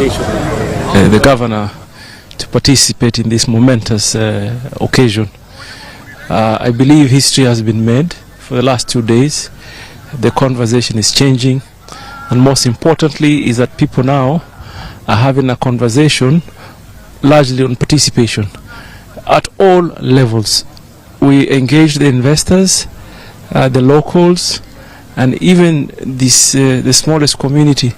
invitation the governor to participate in this momentous occasion. I believe history has been made for the last 2 days. The conversation is changing, and most importantly is that people now are having a conversation largely on participation at all levels. We engage the investors, the locals, and even this the smallest community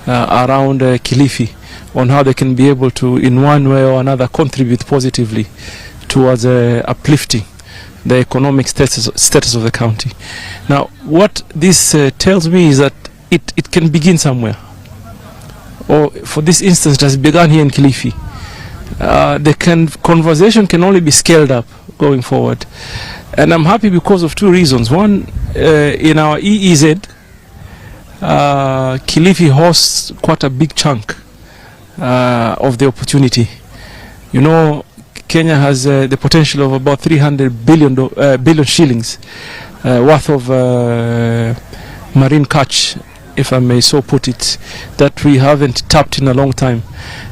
around Kilifi, on how they can be able to, in one way or another, contribute positively towards uplifting the economic status of the county. Now, what this tells me is that it can begin somewhere. Or for this instance, it has begun here in Kilifi. The conversation can only be scaled up going forward. And I'm happy because of two reasons. One, in our EEZ, Kilifi hosts quite a big chunk of the opportunity. You know, Kenya has the potential of about 300 billion shillings worth of marine catch, if I may so put it, that we haven't tapped in a long time.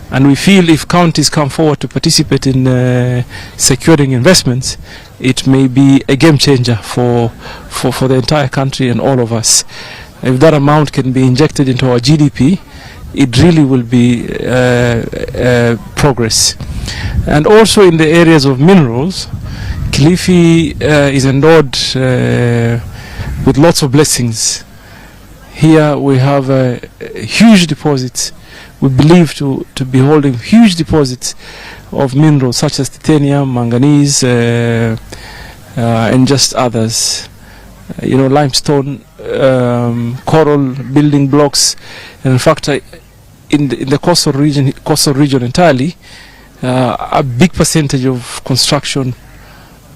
And we feel if counties come forward to participate in securing investments, it may be a game changer for the entire country and all of us. If that amount can be injected into our GDP, it really will be progress. And also in the areas of minerals, Kilifi is endowed with lots of blessings. Here we have huge deposits. We believe to be holding huge deposits of minerals such as titanium, manganese, and just others. You know, limestone, coral, building blocks, and in fact, in the coastal region entirely, a big percentage of construction,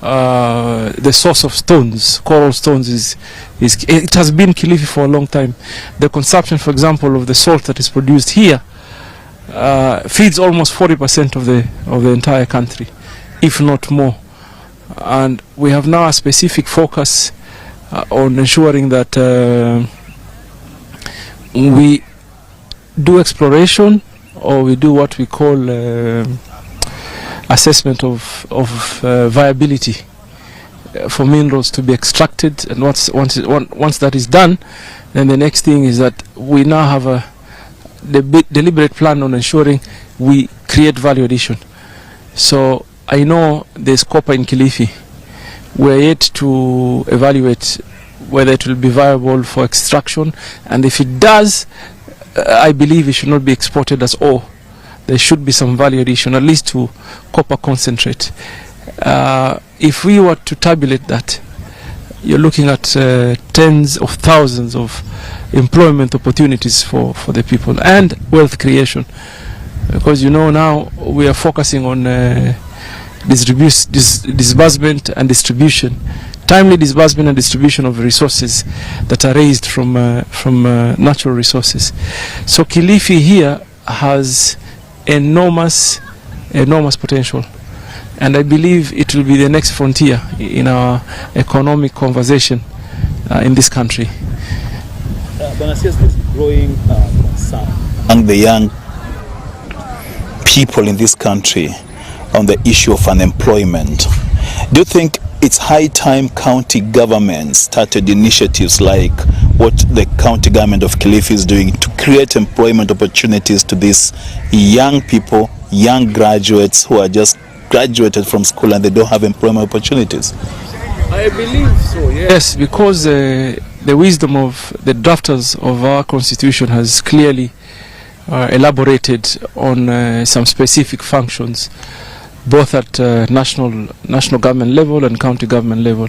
the source of stones, coral stones, it has been Kilifi for a long time. The consumption, for example, of the salt that is produced here feeds almost 40% of the entire country, if not more. And we have now a specific focus on ensuring that we do exploration, or we do what we call assessment of viability for minerals to be extracted. And once that is done, then the next thing is that we now have a deliberate plan on ensuring we create value addition. So I know there's copper in Kilifi. We're yet to evaluate whether it will be viable for extraction, and if it does, I believe it should not be exported as ore. There should be some value addition, at least to copper concentrate. If we were to tabulate that, you're looking at tens of thousands of employment opportunities for the people and wealth creation. Because you know, now we are focusing on disbursement and distribution, timely disbursement and distribution of resources that are raised from natural resources. So Kilifi here has enormous potential, and I believe it will be the next frontier in our economic conversation in this country. This growing concern among the young people in this country on the issue of unemployment. Do you think it's high time county government started initiatives like what the county government of Kilifi is doing to create employment opportunities to these young people, young graduates who are just graduated from school and they don't have employment opportunities? I believe so, yes, because the wisdom of the drafters of our constitution has clearly elaborated on some specific functions, both at national government level and county government level.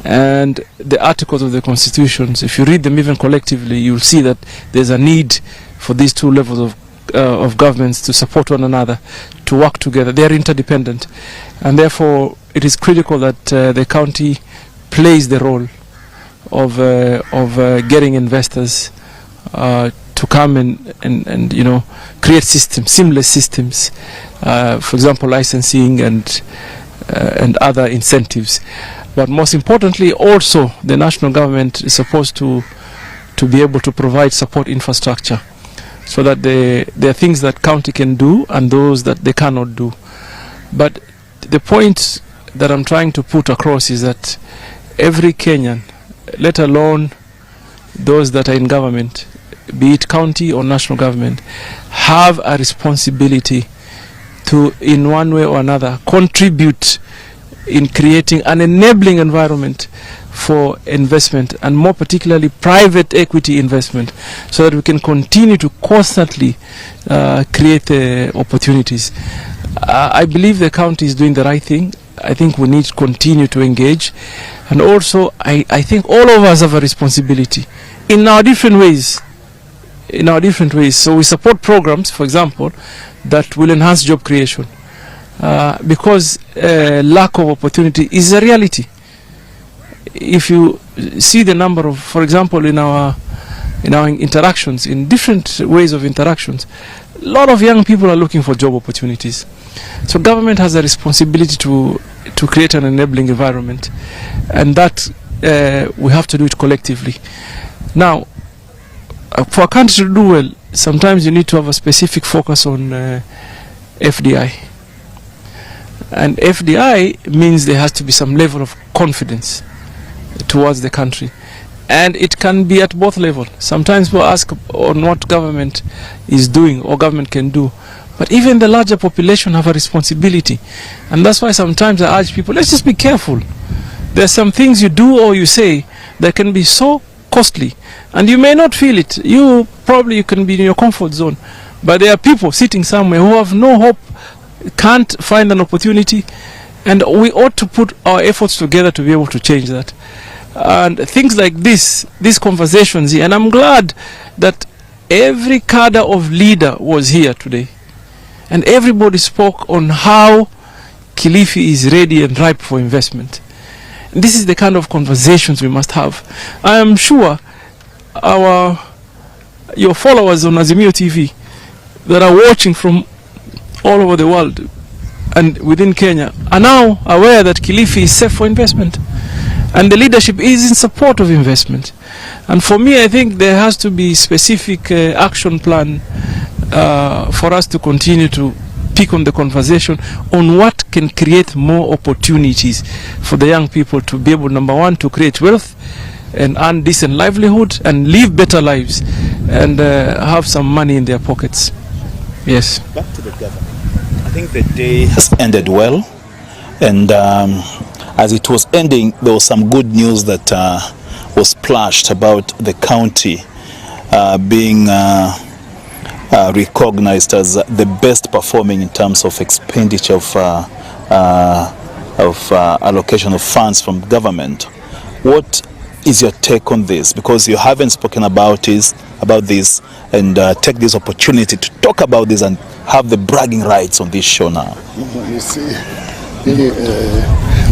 And the articles of the constitutions, if you read them even collectively, you'll see that there's a need for these two levels of governments to support one another, to work together. They are interdependent, and therefore it is critical that the county plays the role of getting investors to come and you know, create systems, seamless systems, for example licensing and other incentives. But most importantly, also the national government is supposed to be able to provide support infrastructure so that there are things that county can do and those that they cannot do. But the point that I'm trying to put across is that every Kenyan, let alone those that are in government, be it county or national government, have a responsibility to, in one way or another, contribute in creating an enabling environment for investment, and more particularly private equity investment, so that we can continue to constantly create opportunities. I believe the county is doing the right thing. I think we need to continue to engage, and also I think all of us have a responsibility in our different ways. So we support programs, for example, that will enhance job creation, because lack of opportunity is a reality. If you see the number of, for example, in our interactions, in different ways of interactions, a lot of young people are looking for job opportunities. So government has a responsibility to create an enabling environment, and that we have to do it collectively. Now, for a country to do well, sometimes you need to have a specific focus on FDI. And FDI means there has to be some level of confidence towards the country. And it can be at both levels. Sometimes we'll ask on what government is doing or government can do. But even the larger population have a responsibility. And that's why sometimes I urge people, let's just be careful. There are some things you do or you say that can be so costly, and you may not feel it. You can be in your comfort zone, but there are people sitting somewhere who have no hope, can't find an opportunity, and we ought to put our efforts together to be able to change that. And things like these conversations here, and I'm glad that every cadre of leader was here today, and everybody spoke on how Kilifi is ready and ripe for investment. And this is the kind of conversations we must have. I am sure your followers on Azimio TV that are watching from all over the world and within Kenya are now aware that Kilifi is safe for investment, and the leadership is in support of investment. And for me, I think there has to be specific action plan for us to continue to pick on the conversation on what can create more opportunities for the young people to be able, number one, to create wealth and earn decent livelihood and live better lives and have some money in their pockets. Yes. Back to the government. I think the day has ended well, and as it was ending, there was some good news that was splashed about the county being recognized as the best performing in terms of expenditure of allocation of funds from government. What is your take on this? Because you haven't spoken about this, and take this opportunity to talk about this and have the bragging rights on this show now. You see,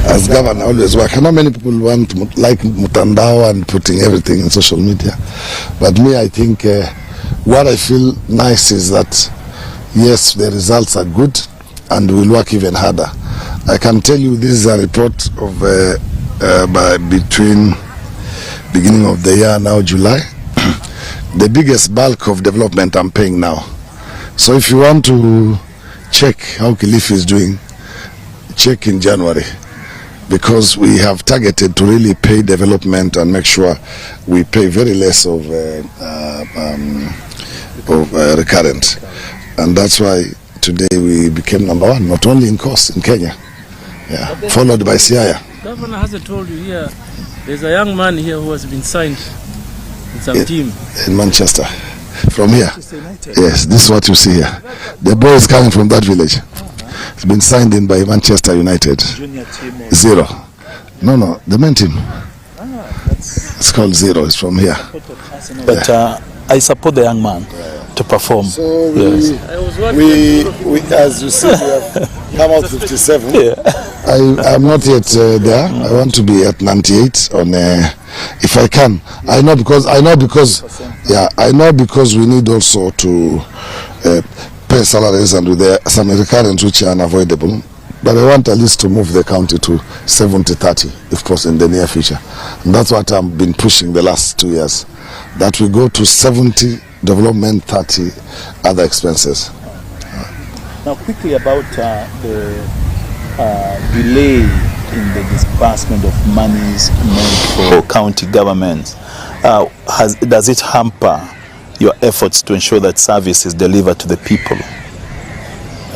as governor, I always work. I know many people like mutandao and putting everything in social media, but me, I think what I feel nice is that yes, the results are good, and we'll work even harder. I can tell you this is a report of between beginning of the year now, July, the biggest bulk of development I'm paying now. So if you want to check how Kilifi is doing, check in January, because we have targeted to really pay development and make sure we pay very less of recurrent. And that's why today we became number one, not only in cost in Kenya, followed by Siaya. Governor hasn't told you here, there's a young man here who has been signed in some team. In Manchester. From here. Yes, this is what you see here. The boy is coming from that village. It's been signed in by Manchester United. Junior team. Zero. No, the main team. It's called Zero. It's from here. But I support the young man to perform. So we as you see, we have come out 57. Yeah. I'm not yet there. I want to be at 98 on if I can. I know because we need also to pay salaries, and with some recurrent which are unavoidable. But I want at least to move the county to 70-30 if possible in the near future. And that's what I've been pushing the last 2 years, that we go to 70 development, 30 other expenses. Now, quickly about the delay in the disbursement of monies meant for county governments. Does it hamper your efforts to ensure that service is delivered to the people?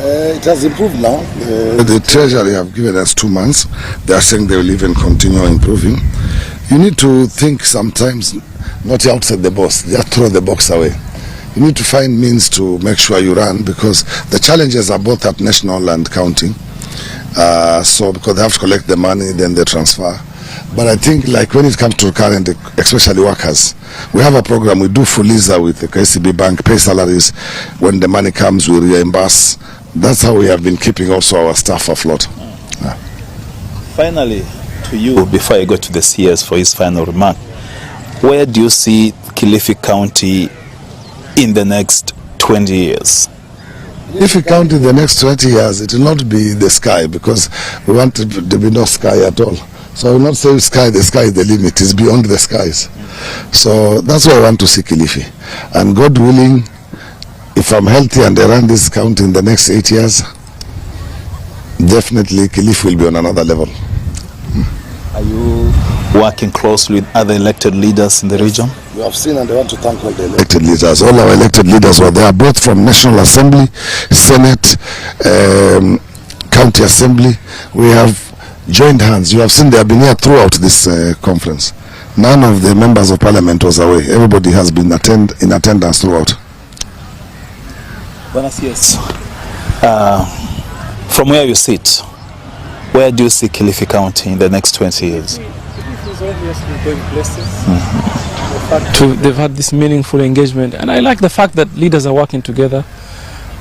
It has improved now. The Treasury have given us 2 months. They are saying they will even continue improving. You need to think sometimes not outside the box, just throw the box away. You need to find means to make sure you run, because the challenges are both at national and county. So because they have to collect the money, then they transfer. But I think like when it comes to current, especially workers, we have a program, we do Fuliza with the KCB Bank, pay salaries. When the money comes, we reimburse. That's how we have been keeping also our staff afloat. Yeah. Finally, to you, before I go to the CS for his final remark, where do you see Kilifi County in the next 20 years? If we count in the next 20 years, it will not be the sky, because we want there to be no sky at all. So I will not say sky, the sky is the limit, it's beyond the skies. So that's why I want to see Kilifi. And God willing, if I'm healthy and I run this county in the next 8 years, definitely Kilifi will be on another level. Are you working closely with other elected leaders in the region? We have seen, and I want to thank all the elected leaders. All our elected leaders were there, both from National Assembly, Senate, County Assembly. We have joined hands. You have seen they have been here throughout this conference. None of the members of parliament was away. Everybody has been in attendance throughout. Buenos yes. From where you sit, where do you see Kilifi County in the next 20 years? It's obviously going places. They've had this meaningful engagement, and I like the fact that leaders are working together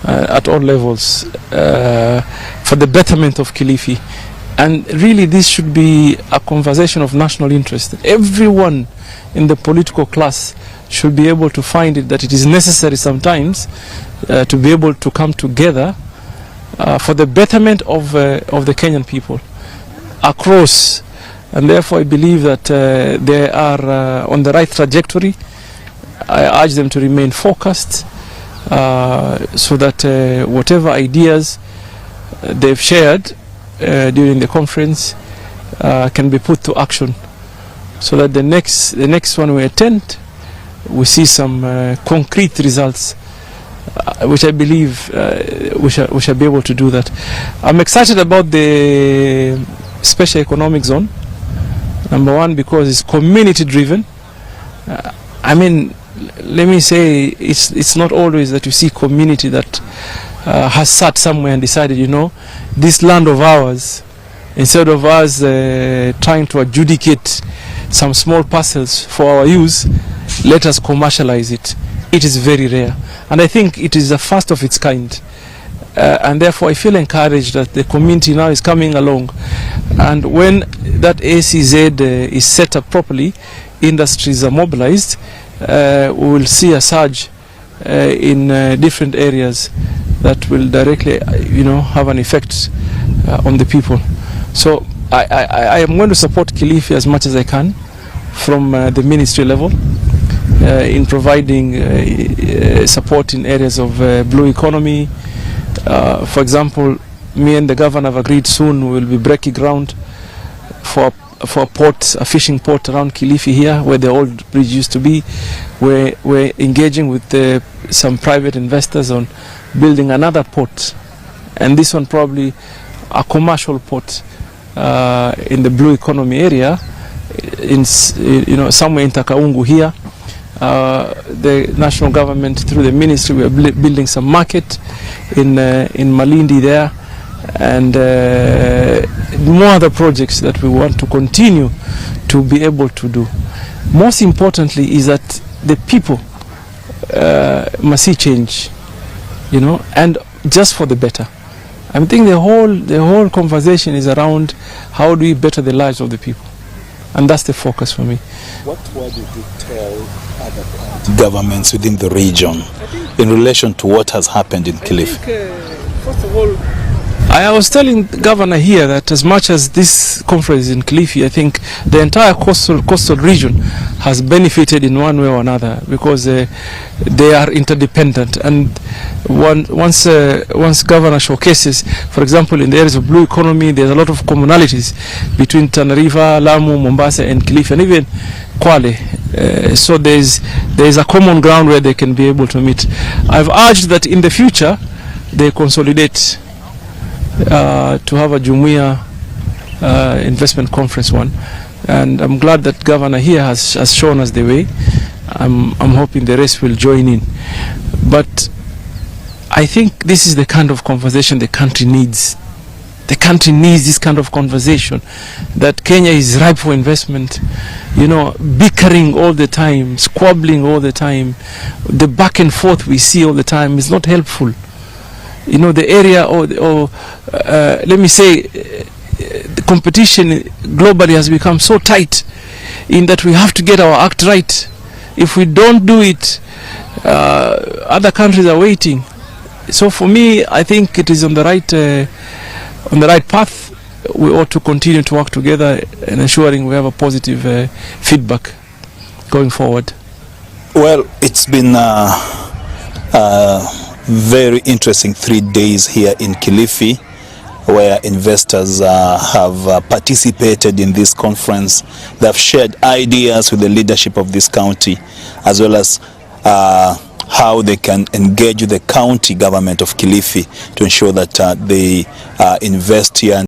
at all levels for the betterment of Kilifi. And really this should be a conversation of national interest. Everyone in the political class should be able to find it that it is necessary sometimes to be able to come together for the betterment of the Kenyan people across. And therefore I believe that they are on the right trajectory. I urge them to remain focused so that whatever ideas they've shared during the conference can be put to action, so that the next one we attend, we see some concrete results, which I believe we shall be able to do that. I'm excited about the special economic zone. Number one, because it's community driven. I mean, let me say, it's not always that you see community that has sat somewhere and decided, you know, this land of ours, instead of us trying to adjudicate some small parcels for our use, let us commercialize it. It is very rare, and I think it is the first of its kind. And therefore I feel encouraged that the community now is coming along, and when that ACZ is set up properly, industries are mobilized, we will see a surge in different areas that will directly, have an effect on the people. So I am going to support Kilifi as much as I can from the ministry level in providing support in areas of blue economy. For example, me and the governor have agreed soon we will be breaking ground for a port, a fishing port around Kilifi here, where the old bridge used to be. We're engaging with some private investors on building another port, and this one probably a commercial port in the blue economy area, somewhere in Takaungu here. The national government, through the ministry, we are building some market in Malindi there, and more other projects that we want to continue to be able to do. Most importantly is that the people must see change, and just for the better. I think the whole conversation is around how do we better the lives of the people, and that's the focus for me. What word would you tell other county governments within the region in relation to what has happened in Kilifi? I think, first of all, I was telling the governor here that as much as this conference is in Kilifi, I think the entire coastal region has benefited in one way or another, because they are interdependent. And once governor showcases, for example, in the areas of blue economy, there's a lot of commonalities between Tana River, Lamu, Mombasa, and Kilifi, and even Kwale. So there's a common ground where they can be able to meet. I've urged that in the future they consolidate to have a Jumuiya investment conference one, and I'm glad that governor here has shown us the way. I'm hoping the rest will join in, but I think this is the kind of conversation the country needs. The country needs this kind of conversation, that Kenya is ripe for investment. You know, bickering all the time, squabbling all the time, the back and forth we see all the time is not helpful. You know, the area let me say, the competition globally has become so tight in that we have to get our act right. If we don't do it, other countries are waiting. So for me, I think it is on the right path. We ought to continue to work together and ensuring we have a positive feedback going forward. Well, it's been very interesting 3 days here in Kilifi, where investors have participated in this conference. They have shared ideas with the leadership of this county, as well as how they can engage with the county government of Kilifi to ensure that they invest here.